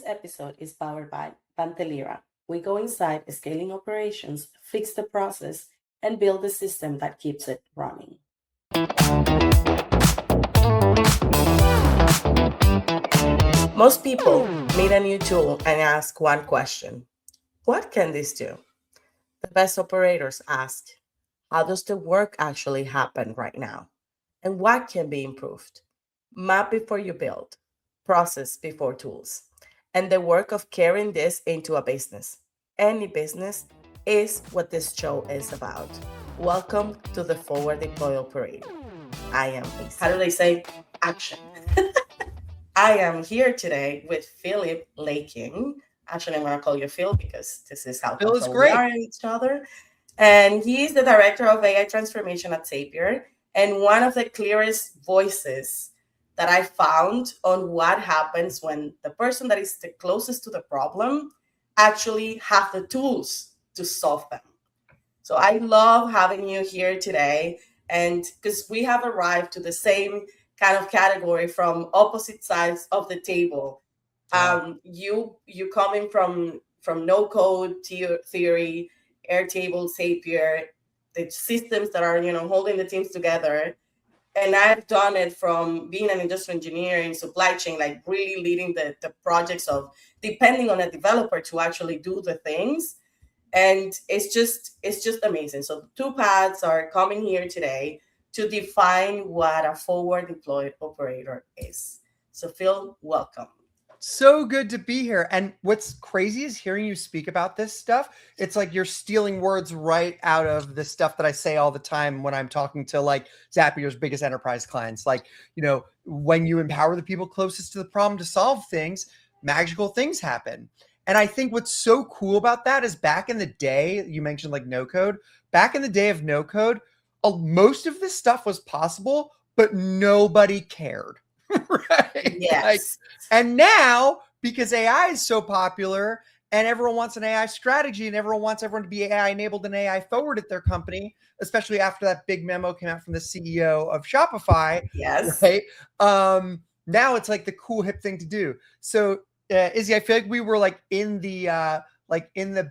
episode is powered by Vantelira. We go inside scaling operations, fix the process, and build the system that keeps it running. Most people meet a new tool and ask one question: what can this do? The best operators ask, how does the work actually happen right now? And what can be improved? Map before you build, process before tools. And the work of carrying this into a business, any business, is what this show is about. Welcome to the Forward Deployed Operator. I am, how do they say, action. I am here today with Phil Lakin. Actually, I'm going to call you Phil because this is how Phil is we are in each other. And he's the director of AI transformation at Zapier, and one of the clearest voices that I found on what happens when the person that is the closest to the problem actually have the tools to solve them. So I love having you here today, and because we have arrived to the same kind of category from opposite sides of the table. You coming from no code theory, Airtable, Zapier, the systems that are holding the teams together. And I've done it from being an industrial engineer in supply chain, like really leading the projects of depending on a developer to actually do the things. And it's just amazing. So the two paths are coming here today to define what a forward deployed operator is. So Phil, welcome. So good to be here. And what's crazy is hearing you speak about this stuff. It's like you're stealing words right out of the stuff that I say all the time when I'm talking to like Zapier's biggest enterprise clients. Like, when you empower the people closest to the problem to solve things, magical things happen. And I think what's so cool about that is back in the day, you mentioned like no code. Back in the day of no code, most of this stuff was possible, but nobody cared. Right? Yes. And now, because AI is so popular and everyone wants an AI strategy and everyone wants everyone to be AI enabled and AI forward at their company, especially after that big memo came out from the CEO of Shopify. Yes. Right. Now it's like the cool hip thing to do. So Izzy, I feel like we were like in the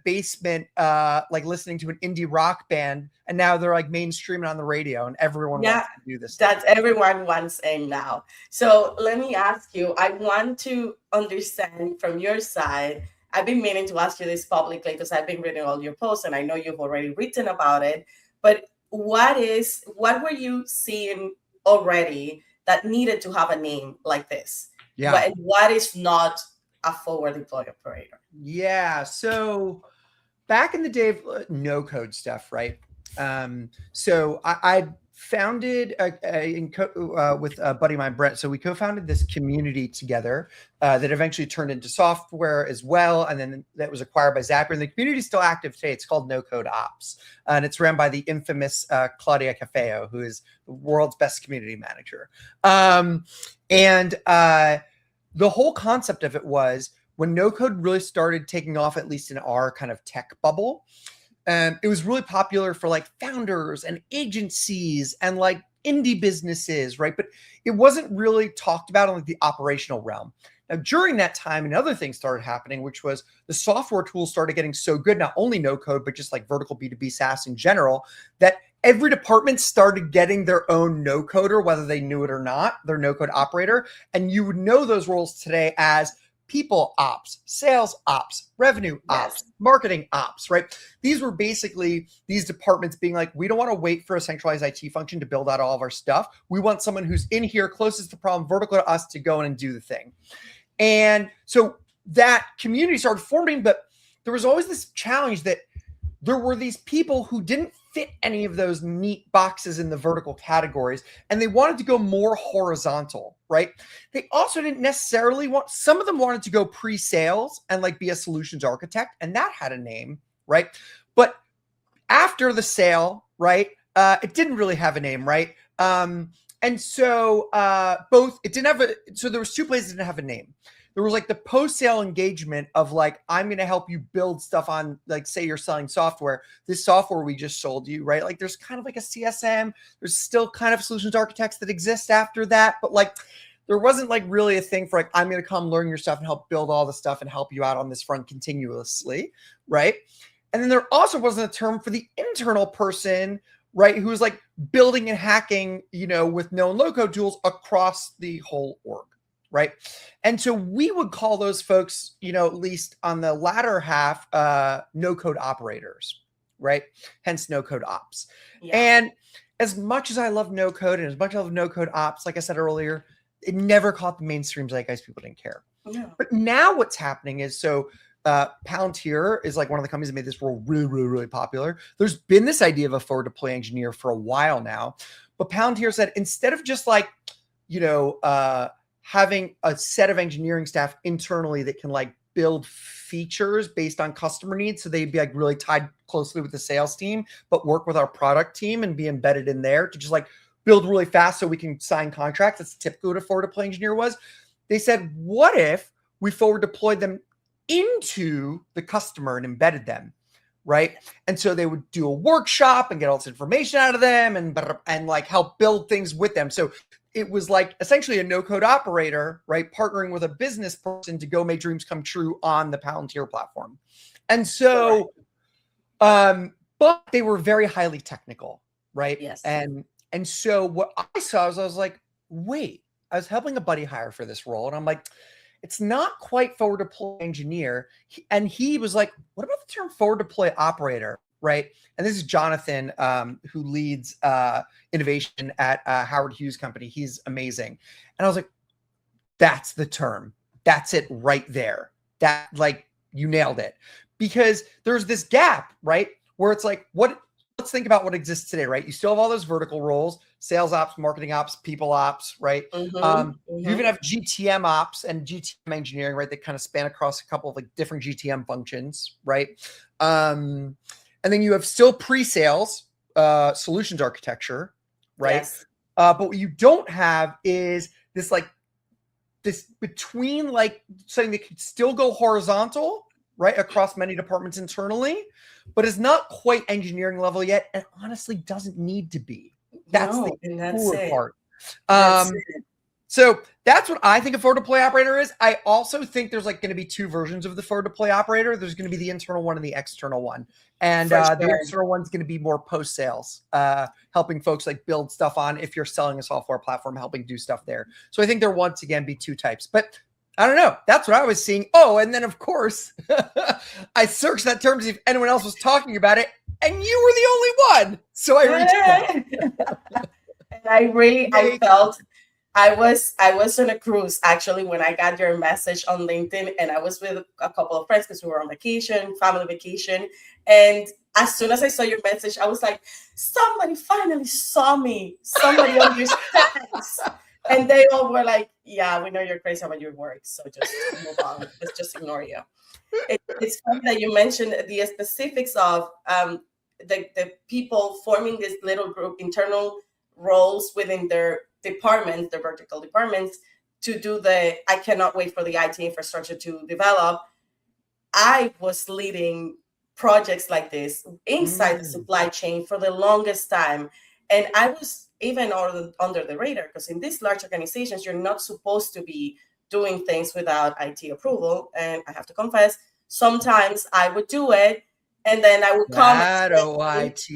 basement, like listening to an indie rock band, and now they're like mainstreaming on the radio, and everyone wants to do this. That's everyone wants AIM now. So let me ask you, I want to understand from your side. I've been meaning to ask you this publicly because I've been reading all your posts, and I know you've already written about it. But what were you seeing already that needed to have a name like this? Yeah. What is not a forward deployed operator? Yeah. So back in the day of no code stuff, right? So I founded with a buddy of mine, Brett. So we co-founded this community together that eventually turned into software as well. And then that was acquired by Zapier. And the community is still active today. It's called NoCodeOps. And it's ran by the infamous Claudia Cafeo, who is the world's best community manager. The whole concept of it was when no code really started taking off, at least in our kind of tech bubble, it was really popular for like founders and agencies and like indie businesses, right? But it wasn't really talked about in like the operational realm. Now, during that time, another thing started happening, which was the software tools started getting so good, not only no code, but just like vertical B2B SaaS in general, that every department started getting their own no coder, whether they knew it or not, their no code operator. And you would know those roles today as people ops, sales ops, revenue ops, marketing ops, right? These were basically these departments being like, we don't want to wait for a centralized IT function to build out all of our stuff. We want someone who's in here closest to the problem, vertical to us, to go in and do the thing. And so that community started forming, but there was always this challenge that there were these people who didn't fit any of those neat boxes in the vertical categories, and they wanted to go more horizontal, right? They also didn't necessarily some of them wanted to go pre-sales and like be a solutions architect, and that had a name, right? But after the sale, right, it didn't really have a name, right? And so so there was two places that didn't have a name. There was like the post-sale engagement of like, I'm going to help you build stuff on, like, say you're selling software, this software we just sold you, right? Like there's kind of like a CSM, there's still kind of solutions architects that exist after that, but like there wasn't like really a thing for like, I'm going to come learn your stuff and help build all the stuff and help you out on this front continuously, right? And then there also wasn't a term for the internal person, right, who was like building and hacking, with known low-code tools across the whole org, right? And so we would call those folks, at least on the latter half, no-code operators, right? Hence NoCodeOps. Yeah. And as much as I love no-code and as much as I love NoCodeOps, like I said earlier, it never caught the mainstream zeitgeist. People didn't care. Yeah. But now what's happening is, Palantir is like one of the companies that made this role really, really, really popular. There's been this idea of a forward deploy engineer for a while now, but Palantir said instead of just like, having a set of engineering staff internally that can like build features based on customer needs, so they'd be like really tied closely with the sales team, but work with our product team and be embedded in there to just like build really fast so we can sign contracts. That's typically what a forward deploy engineer was. They said, what if we forward deployed them into the customer and embedded them, right? And so they would do a workshop and get all this information out of them and like help build things with them. So it was like essentially a no-code operator, right? Partnering with a business person to go make dreams come true on the Palantir platform. And so, but they were very highly technical, right? Yes. And so what I saw was, I was like, wait, I was helping a buddy hire for this role. And I'm like, it's not quite forward deploy engineer. And he was like, what about the term forward deploy operator, right? And this is Jonathan, who leads innovation at Howard Hughes Company. He's amazing. And I was like, that's the term. That's it right there. That, like, you nailed it. Because there's this gap, right? Where it's like, let's think about what exists today, right? You still have all those vertical roles: sales ops, marketing ops, people ops, right? You even have GTM ops and GTM engineering, right? They kind of span across a couple of like different GTM functions, right? And then you have still pre-sales, solutions architecture, right? Yes. But what you don't have is this between, like, something that could still go horizontal, right, across many departments internally, but is not quite engineering level yet, and honestly doesn't need to be. That's the cooler part. So that's what I think a forward deploy operator is. I also think there's like going to be two versions of the forward deploy operator. There's going to be the internal one and the external one. And the external one's going to be more post-sales, helping folks like build stuff on, if you're selling a software platform, helping do stuff there. So I think there once again be two types. But I don't know. That's what I was seeing. Oh, and then of course, I searched that term to see if anyone else was talking about it, and you were the only one. So I reached out. And I felt I was on a cruise actually when I got your message on LinkedIn, and I was with a couple of friends because we were on vacation, family vacation. And as soon as I saw your message, I was like, somebody finally saw me. Somebody understands. And they all were like, yeah, we know you're crazy about your work, so just move on. Let's just ignore you. It's funny that you mentioned the specifics of the people forming this little group, internal roles within their departments, their vertical departments, to do I cannot wait for the IT infrastructure to develop. I was leading projects like this inside the supply chain for the longest time. And I was even under the radar, because in these large organizations, you're not supposed to be doing things without IT approval. And I have to confess, sometimes I would do it, and then I would come IT.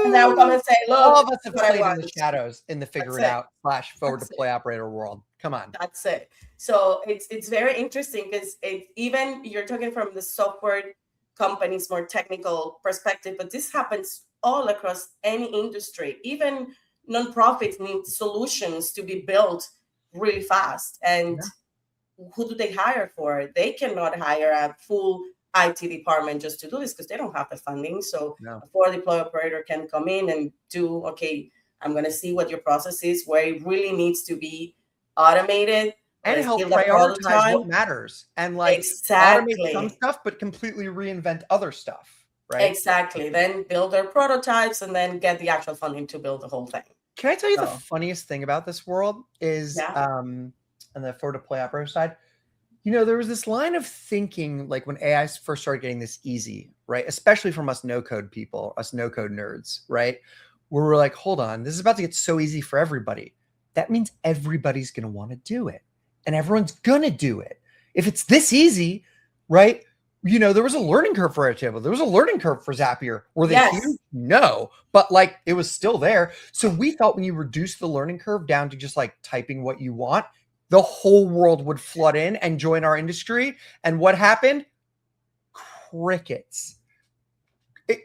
And I would come and say, look, all of us have played in the shadows in the figure it out / forward deploy operator world. Come on. That's it. So it's very interesting, because even you're talking from the software companies, more technical perspective, but this happens all across any industry. Even nonprofits need solutions to be built really fast. And who do they hire for? They cannot hire a full IT department just to do this, because they don't have the funding. So a forward deploy operator can come in and do, okay, I'm going to see what your process is, where it really needs to be automated. And help prioritize what matters. And like automate some stuff, but completely reinvent other stuff. Right? Exactly. Then build their prototypes and then get the actual funding to build the whole thing. Can I tell you the funniest thing about this world is on the forward deploy operator side? There was this line of thinking, like when AI first started getting this easy, right? Especially from us no-code people, us no-code nerds, right? Where we're like, hold on, this is about to get so easy for everybody. that means everybody's going to want to do it, and everyone's going to do it. If it's this easy, right? You know, there was a learning curve for Airtable. There was a learning curve for Zapier. Were they huge? No, but like it was still there. So we thought when you reduce the learning curve down to just like typing what you want, the whole world would flood in and join our industry. And what happened? Crickets.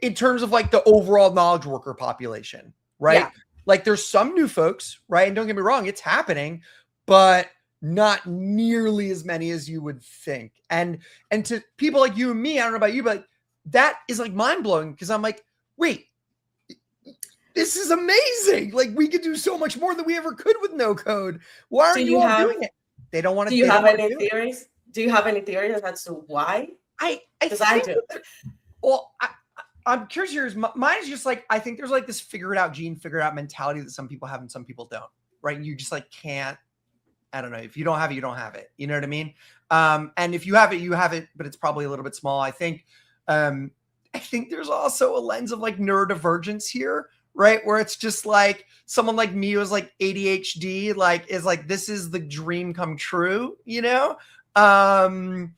In terms of like the overall knowledge worker population, right? Yeah. Like there's some new folks, right? And don't get me wrong, it's happening, but not nearly as many as you would think. And to people like you and me, I don't know about you, but that is like mind blowing because I'm like, wait, this is amazing. Like we could do so much more than we ever could with no code. Why aren't you all doing it? They don't want to. Do you have any theories? Do you have any theories as to why? Because I do. Well, I'm curious. Yours, mine is just like I think there's like this figure it out gene, figure it out mentality that some people have and some people don't. Right? You just like can't. I don't know. If you don't have it, you don't have it. You know what I mean? And if you have it, you have it, but it's probably a little bit small. I think there's also a lens of like neurodivergence here, right? Where it's just like someone like me who is like ADHD, like is like, this is the dream come true, you know? But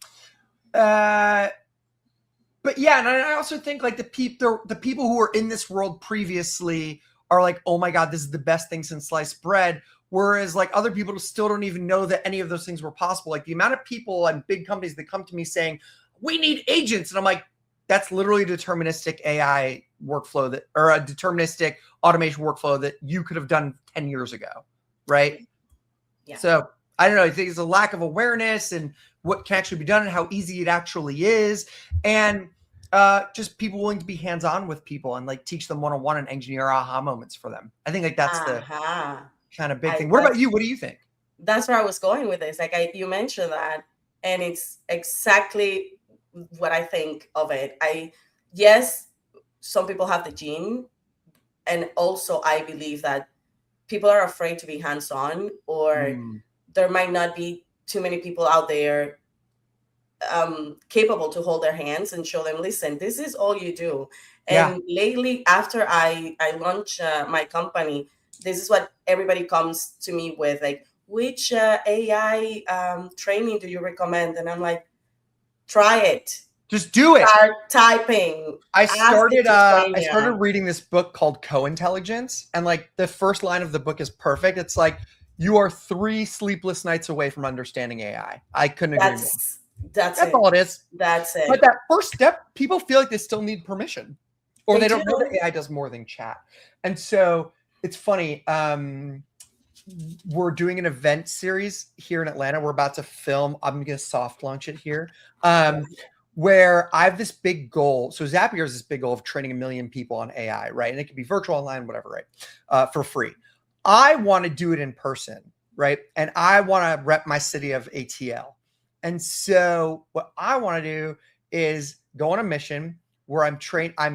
yeah, and I also think like the people who were in this world previously are like, oh my God, this is the best thing since sliced bread. Whereas like other people still don't even know that any of those things were possible. Like the amount of people and big companies that come to me saying, we need agents. And I'm like, that's literally a deterministic AI workflow or a deterministic automation workflow that you could have done 10 years ago. Right. Yeah. So I don't know. I think it's a lack of awareness and what can actually be done and how easy it actually is. And just people willing to be hands-on with people and like teach them one-on-one and engineer aha moments for them. I think like that's the kind of big thing. What about you? What do you think? That's where I was going with this. Like you mentioned that, and it's exactly what I think of it. Yes, some people have the gene, and also I believe that people are afraid to be hands-on, or there might not be too many people out there capable to hold their hands and show them, listen, this is all you do. And lately, after I launched my company, this is what everybody comes to me with, like, which AI training do you recommend? And I'm like, try it. Just do it. Start typing. I started reading this book called Co-Intelligence, and like the first line of the book is perfect. It's like, you are 3 sleepless nights away from understanding AI. I couldn't agree more. That's all it is. That's it. But that first step, people feel like they still need permission, or they don't know that AI does more than chat. And so it's funny. We're doing an event series here in Atlanta. We're about to film. I'm going to soft launch it here. Where I have this big goal. So Zapier is this big goal of training 1 million people on AI, right? And it could be virtual, online, whatever, right? For free. I want to do it in person, right? And I want to rep my city of ATL. And so what I want to do is go on a mission where I'm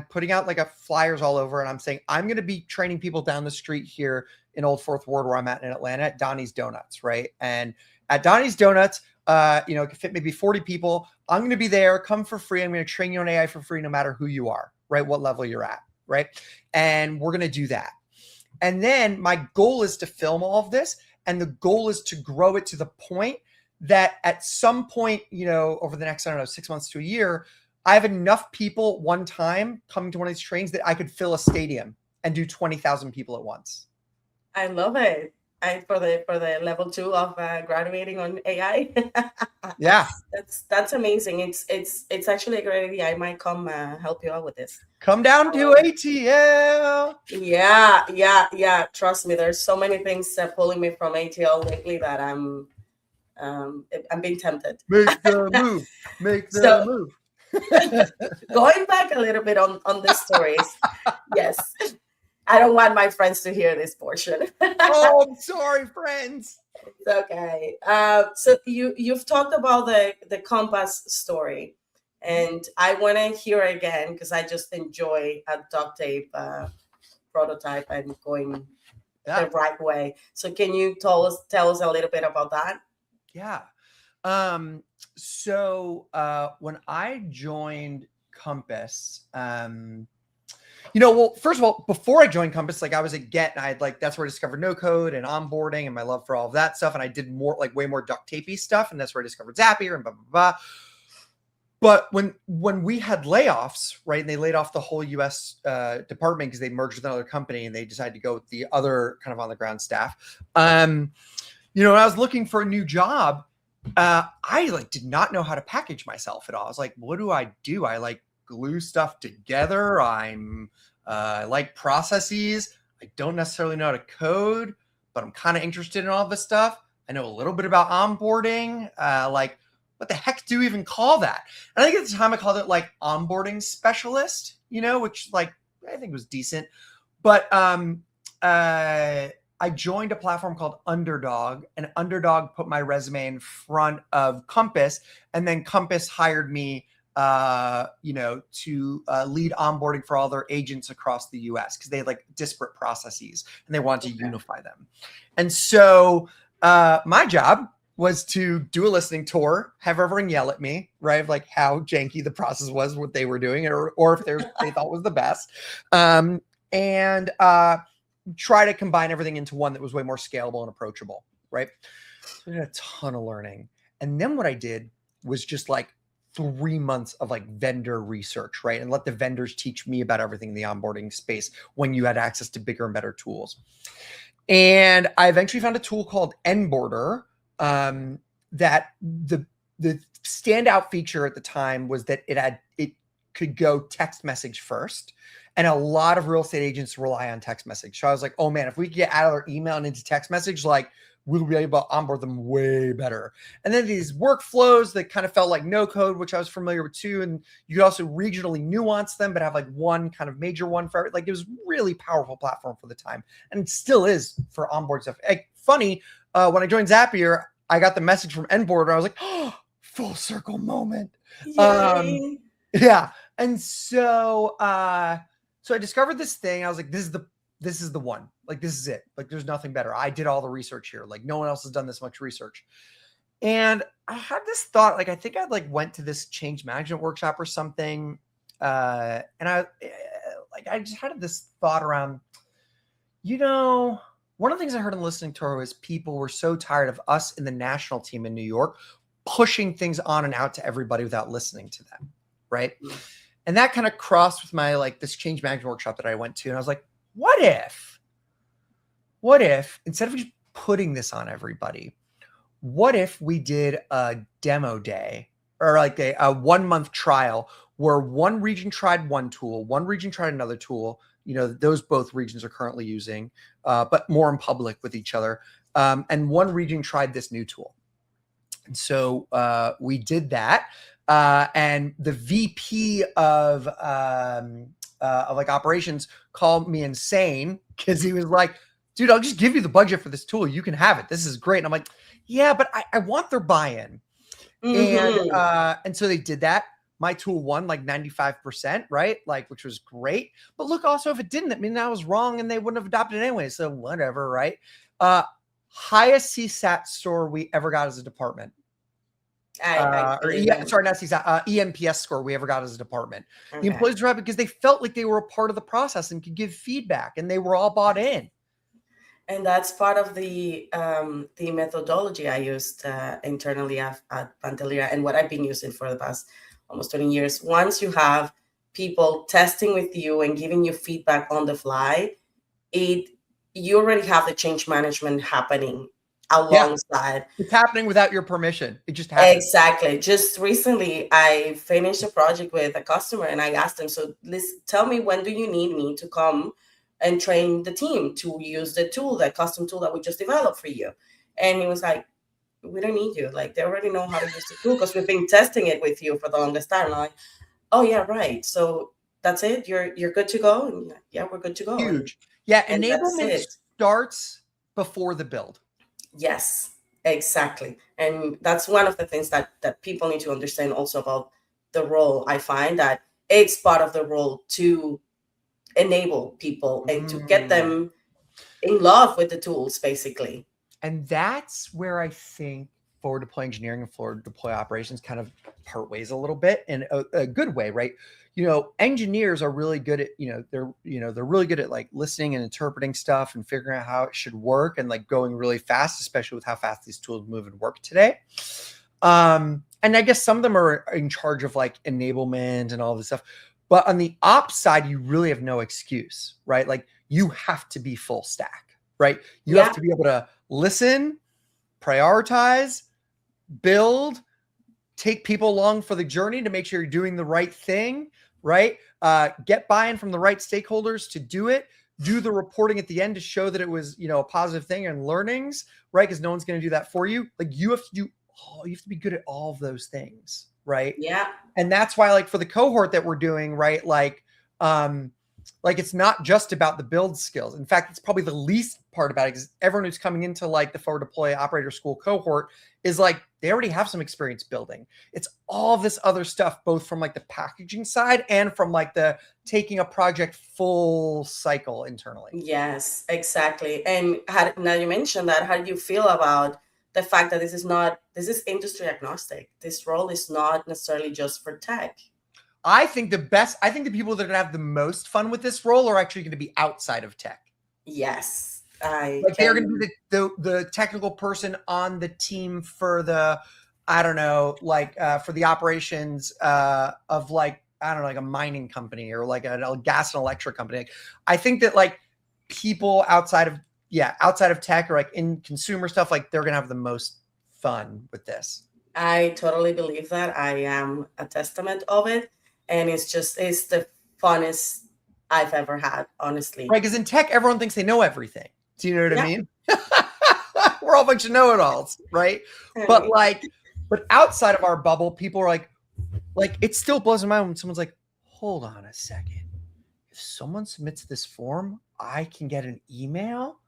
putting out like flyers all over, and I'm saying, I'm going to be training people down the street here in Old Fourth Ward where I'm at in Atlanta at Donnie's Donuts, right? And at Donnie's Donuts, it can fit maybe 40 people. I'm going to be there, come for free. I'm going to train you on AI for free, no matter who you are, right? What level you're at, right? And we're going to do that. And then my goal is to film all of this. And the goal is to grow it to the point that at some point, over the next, 6 months to a year, I have enough people one time coming to one of these trainings that I could fill a stadium and do 20,000 people at once. I love it. For the level 2 of graduating on AI. Yeah, that's amazing. It's actually a great idea. I might come help you out with this. Come down to ATL. Yeah. Trust me, there's so many things pulling me from ATL lately that I'm being tempted. Make the move. Make the move. Going back a little bit on these stories. Yes. I don't want my friends to hear this portion. Oh, I'm sorry, friends. It's okay. So you've talked about the Compass story, and I want to hear it again because I just enjoy a duct tape prototype and going the right way. So can you tell us a little bit about that? Yeah. So when I joined Compass, Well, first of all, before I joined Compass, like I was at Get, and I had that's where I discovered no code and onboarding and my love for all of that stuff. And I did more way more duct tapey stuff, and that's where I discovered Zapier and blah blah blah. But when we had layoffs, right, and they laid off the whole U.S. Department because they merged with another company and they decided to go with the other kind of on the ground staff. When I was looking for a new job, I did not know how to package myself at all. I was like, what do? I glue stuff together. I like processes. I don't necessarily know how to code, but I'm kind of interested in all this stuff. I know a little bit about onboarding. What the heck do you even call that? And I think at the time I called it onboarding specialist, which I think was decent. But I joined a platform called Underdog, and Underdog put my resume in front of Compass, and then Compass hired me to lead onboarding for all their agents across the US because they had disparate processes and they wanted to unify them. And so my job was to do a listening tour, have everyone yell at me, right? Of how janky the process was, what they were doing, or if they thought was the best. And try to combine everything into one that was way more scalable and approachable, right? So I did a ton of learning. And then what I did was just 3 months of vendor research, right? And let the vendors teach me about everything in the onboarding space when you had access to bigger and better tools. And I eventually found a tool called Nboarder, that the standout feature at the time was that it could go text message first. And a lot of real estate agents rely on text message. So I was like, oh man, if we could get out of our email and into text message, we'll be able to onboard them way better. And then these workflows that kind of felt like no code, which I was familiar with too. And you could also regionally nuance them, but have one kind of major one for it. It was really powerful platform for the time. And it still is for onboard stuff. Funny, when I joined Zapier, I got the message from Nboarder. I was like, oh, full circle moment. Yay. Yeah. And so, so I discovered this thing. I was like, this is the one. This is it. There's nothing better. I did all the research here. No one else has done this much research. And I had this thought, I think I went to this change management workshop or something. And I just had this thought around, one of the things I heard in the listening tour was people were so tired of us in the national team in New York pushing things on and out to everybody without listening to them. Right. Mm-hmm. And that kind of crossed with my this change management workshop that I went to. And I was like, what if instead of just putting this on everybody, what if we did a demo day or a 1 month trial where one region tried one tool, one region tried another tool, those both regions are currently using, but more in public with each other. And one region tried this new tool. And so we did that. And the VP of operations called me insane because he was like, dude, I'll just give you the budget for this tool. You can have it. This is great. And I'm like, yeah, but I want their buy-in. Mm-hmm. And so they did that. My tool won 95%, right? Which was great. But look, also, if it didn't, I mean, I was wrong and they wouldn't have adopted it anyway. So whatever, right? Highest CSAT score we ever got as a department. Not CSAT, ENPS score we ever got as a department. Okay. The employees were happy because they felt like they were a part of the process and could give feedback, and they were all bought in. And that's part of the methodology I used internally at Vantelira, and what I've been using for the past almost 20 years. Once you have people testing with you and giving you feedback on the fly, you already have the change management happening alongside. Yeah. It's happening without your permission. It just happens. Exactly. Just recently, I finished a project with a customer, and I asked them, so tell me, when do you need me to come and train the team to use the tool, the custom tool that we just developed for you? And he was like, we don't need you. They already know how to use the tool because we've been testing it with you for the longest time. And I'm like, oh yeah, right. So that's it. You're good to go. And yeah, we're good to go. Huge. And enablement starts before the build. Yes, exactly. And that's one of the things that people need to understand also about the role. I find that it's part of the role to enable people and to get them in love with the tools, basically. And that's where I think forward deploy engineering and forward deploy operations kind of part ways a little bit in a good way, right? Engineers are really good at, they're really good at like listening and interpreting stuff and figuring out how it should work and like going really fast, especially with how fast these tools move and work today. And I guess some of them are in charge of like enablement and all this stuff. But on the ops side, you really have no excuse, right? Like you have to be full stack, right? You have to be able to listen, prioritize, build, take people along for the journey to make sure you're doing the right thing, right? Get buy-in from the right stakeholders to do it. Do the reporting at the end to show that it was, a positive thing and learnings, right? Because no one's going to do that for you. Like you have to be good at all of those things, right? Yeah. And that's why, like for the cohort that we're doing, right? Like it's not just about the build skills. In fact, it's probably the least part about it because everyone who's coming into like the forward deploy operator school cohort is like, they already have some experience building. It's all this other stuff, both from like the packaging side and from like the taking a project full cycle internally. Yes, exactly. And now you mentioned that, how do you feel about the fact that this is industry agnostic? This role is not necessarily just for tech. I think the people that are going to have the most fun with this role are actually going to be outside of tech. Yes. They're going to be the technical person on the team for the, for the operations of like a mining company or like a gas and electric company. Like, I think that like people outside of tech or like in consumer stuff, like they're going to have the most fun with this. I totally believe that. I am a testament of it. And it's the funnest I've ever had, honestly. Right, because in tech, everyone thinks they know everything. Do you know what I mean? We're all a bunch of know-it-alls, right? But outside of our bubble, people are like it still blows my mind when someone's like, hold on a second. If someone submits this form, I can get an email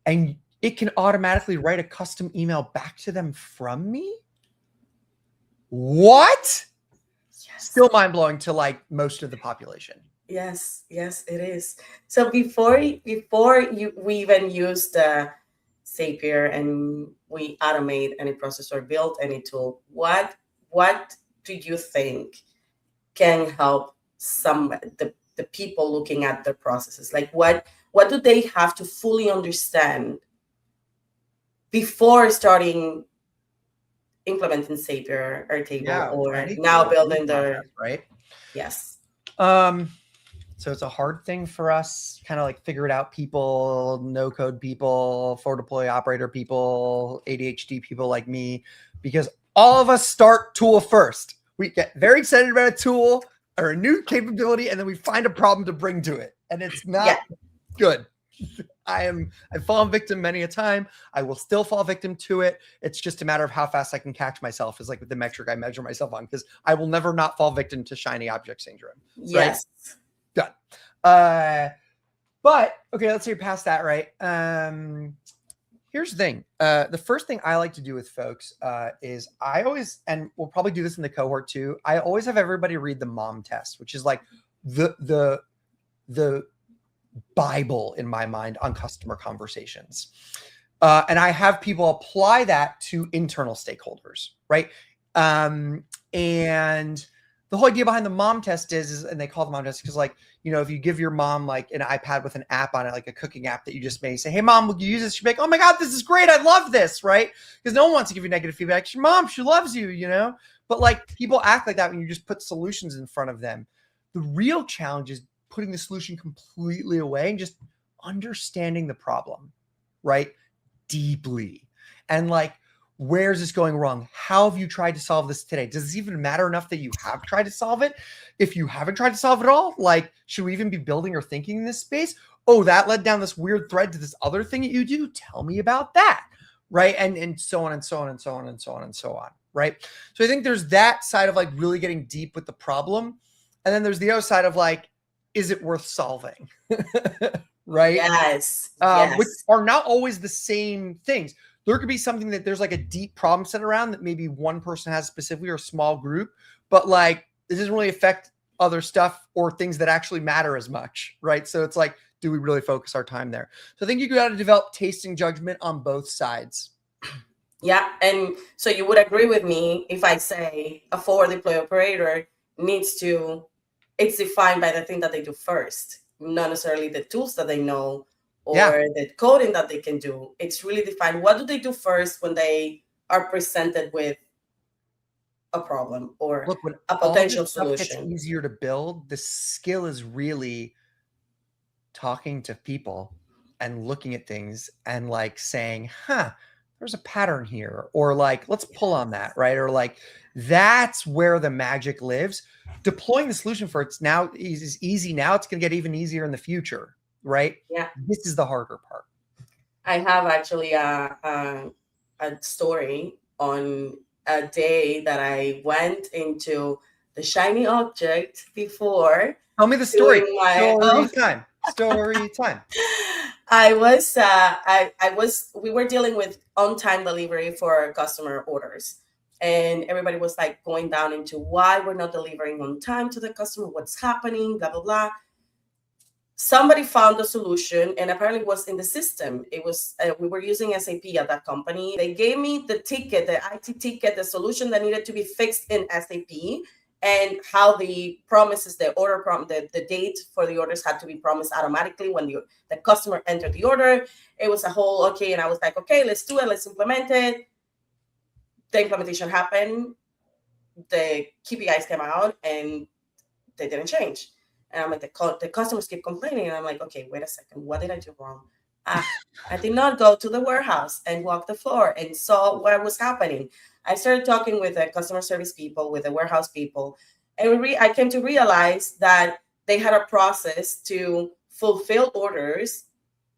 and it can automatically write a custom email back to them from me? What? Yes. Still mind-blowing to like most of the population. Yes, it is. So before we even use the Zapier and we automate any process or build any tool, what do you think can help the people looking at their processes? Like what do they have to fully understand before starting implementing Zapier or Table or now building their right? Yes. So it's a hard thing for us, kind of like figure it out people, no code people, forward deploy operator people, ADHD people like me, because all of us start tool first. We get very excited about a tool or a new capability, and then we find a problem to bring to it. And it's not good. I've fallen victim many a time. I will still fall victim to it. It's just a matter of how fast I can catch myself is like with the metric I measure myself on, because I will never not fall victim to shiny object syndrome. Yes. Right? Done. But okay, let's say you're past that, right? Here's the thing. The first thing I like to do with folks is I always, and we'll probably do this in the cohort too, I always have everybody read the mom test, which is like the Bible in my mind on customer conversations. And I have people apply that to internal stakeholders, right? And the whole idea behind the mom test is, and they call it the mom test because, like, if you give your mom like an iPad with an app on it, like a cooking app that you just made, say, hey mom, will you use this? She'll be like, oh my God, this is great. I love this, right? Because no one wants to give you negative feedback. Your mom, she loves you, but like people act like that when you just put solutions in front of them. The real challenge is putting the solution completely away and just understanding the problem, right? Deeply. And like, where's this going wrong? How have you tried to solve this today? Does this even matter enough that you have tried to solve it? If you haven't tried to solve it all, like, should we even be building or thinking in this space? Oh, that led down this weird thread to this other thing that you do. Tell me about that. Right. And so on and so on and so on and so on and so on. Right. So I think there's that side of like really getting deep with the problem. And then there's the other side of like, is it worth solving? Right? Yes. Which are not always the same things. There could be something that there's like a deep problem set around that maybe one person has specifically or a small group, but like it doesn't really affect other stuff or things that actually matter as much, right? So it's like, do we really focus our time there? So I think you got to develop tasting judgment on both sides. Yeah. And so you would agree with me if I say a forward deploy operator needs to, it's defined by the thing that they do first, not necessarily the tools that they know or Yeah. the coding that they can do. It's really defined. What do they do first when they are presented with a problem or Look, when a all this potential stuff gets solution? easier to build, the skill is really talking to people and looking at things and like saying, huh, there's a pattern here, or like, let's pull on that, right? Or like, that's where the magic lives. Deploying the solution for it's now is easy now. It's going to get even easier in the future, right? Yeah. This is the harder part. I have actually a story on a day that I went into the shiny object before Tell me the story. doing my Story time. Story time. we were dealing with on-time delivery for customer orders. And everybody was like going down into why we're not delivering on time to the customer, what's happening, blah, blah, blah. Somebody found a solution and apparently it was in the system. It was, we were using SAP at that company. They gave me the ticket, the IT ticket, the solution that needed to be fixed in SAP, and how the promises, the order the date for the orders had to be promised automatically when the customer entered the order. It was a whole, okay. And I was like, okay, let's do it. Let's implement it. The implementation happened. The KPIs came out and they didn't change. And I'm like, the customers keep complaining. And I'm like, okay, wait a second. What did I do wrong? I did not go to the warehouse and walk the floor and saw what was happening. I started talking with the customer service people, with the warehouse people. And I came to realize that they had a process to fulfill orders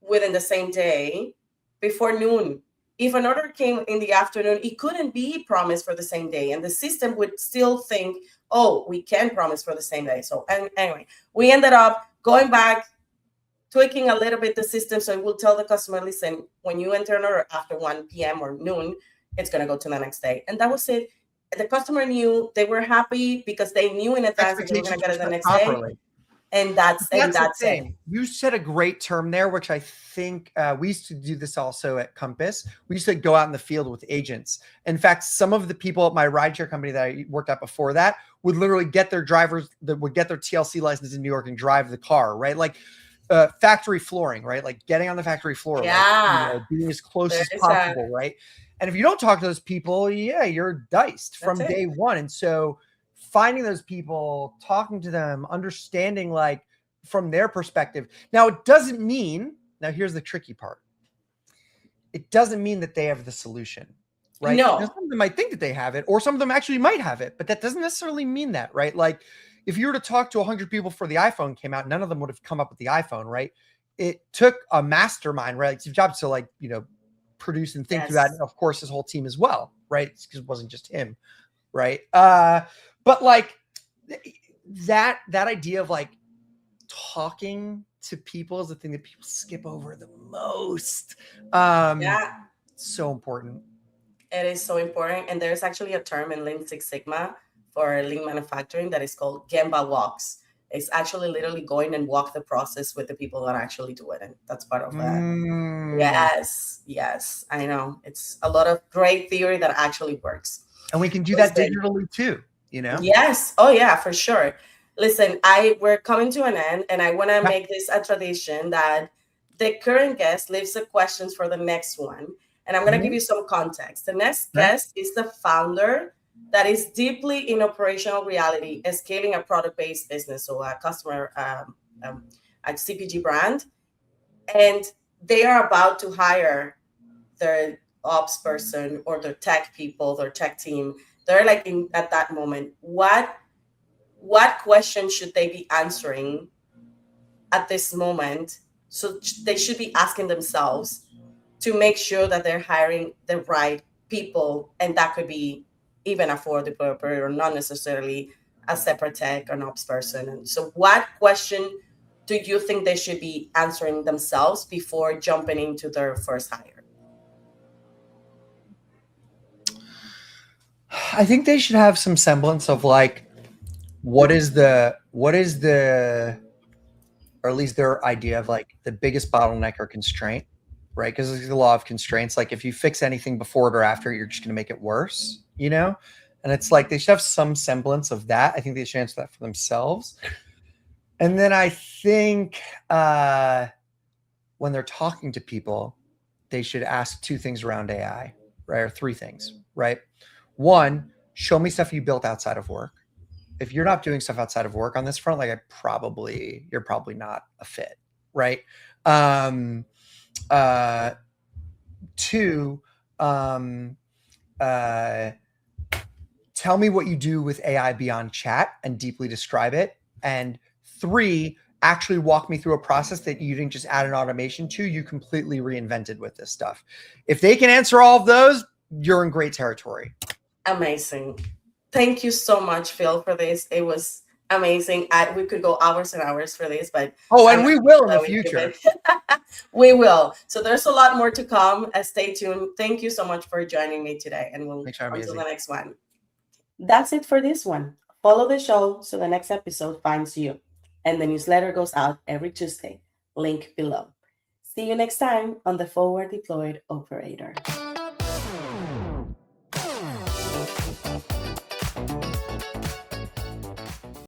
within the same day before noon. If an order came in the afternoon, it couldn't be promised for the same day. And the system would still think, oh, we can promise for the same day. So anyway, we ended up going back, tweaking a little bit the system. So it will tell the customer, listen, when you enter an order after 1 p.m. or noon, it's going to go to the next day. And that was it. The customer knew, they were happy because they knew in advance that they were going to get it the next day. And that's the it. thing. You said a great term there, which I think we used to do this also at Compass. We used to go out in the field with agents. In fact, some of the people at my rideshare company that I worked at before that would literally get their drivers that would get their TLC license in New York and drive the car, right? Like factory flooring, right? Like getting on the factory floor, like, being as close as possible, right? And if you don't talk to those people, you're diced from day one. And so finding those people, talking to them, understanding like from their perspective. Now, it doesn't mean, now here's the tricky part. It doesn't mean that they have the solution, right? No. Now, some of them might think that they have it, or some of them actually might have it, but that doesn't necessarily mean that, right? Like if you were to talk to 100 people before the iPhone came out, none of them would have come up with the iPhone, right? It took a mastermind, right? Like Steve Jobs to like, produce and think through that. And of course, his whole team as well, right? Because it wasn't just him, right? But like that idea of like talking to people is the thing that people skip over the most. So important. It is so important. And there's actually a term in Lean Six Sigma for lean manufacturing that is called Gemba walks. It's actually literally going and walk the process with the people that actually do it. And that's part of that. Yes, I know. It's a lot of great theory that actually works. And we can do that digitally too, Yes. Oh yeah, for sure. Listen, we're coming to an end and I want to make this a tradition that the current guest leaves the questions for the next one. And I'm going to give you some context. The next guest is the founder that is deeply in operational reality, scaling a product-based business, so a customer, a CPG brand. And they are about to hire their ops person or their tech people, their tech team. They're like at that moment, what question should they be answering at this moment? So they should be asking themselves to make sure that they're hiring the right people. And that could be even a forward deploy operator, not necessarily a separate tech or an ops person. And so what question do you think they should be answering themselves before jumping into their first hire? I think they should have some semblance of like, what is the, or at least their idea of like the biggest bottleneck or constraint right? Because it's the law of constraints. Like if you fix anything before it or after, you're just going to make it worse, you know? And it's like they should have some semblance of that. I think they should answer that for themselves. And then I think when they're talking to people, they should ask 2 things around AI, right? Or 3 things, right? 1, show me stuff you built outside of work. If you're not doing stuff outside of work on this front, like you're probably not a fit, right? 2, tell me what you do with AI beyond chat and deeply describe it. And 3, actually walk me through a process that you didn't just add an automation to, you completely reinvented with this stuff. If they can answer all of those, you're in great territory. Amazing. Thank you so much, Phil, for this. It was amazing. We could go hours and hours for this, but and we will in the future. We will. So there's a lot more to come. Stay tuned. Thank you so much for joining me today, and we'll until the next one. That's it for this one. Follow the show so the next episode finds you, and the newsletter goes out every Tuesday. Link below. See you next time on the Forward Deployed Operator.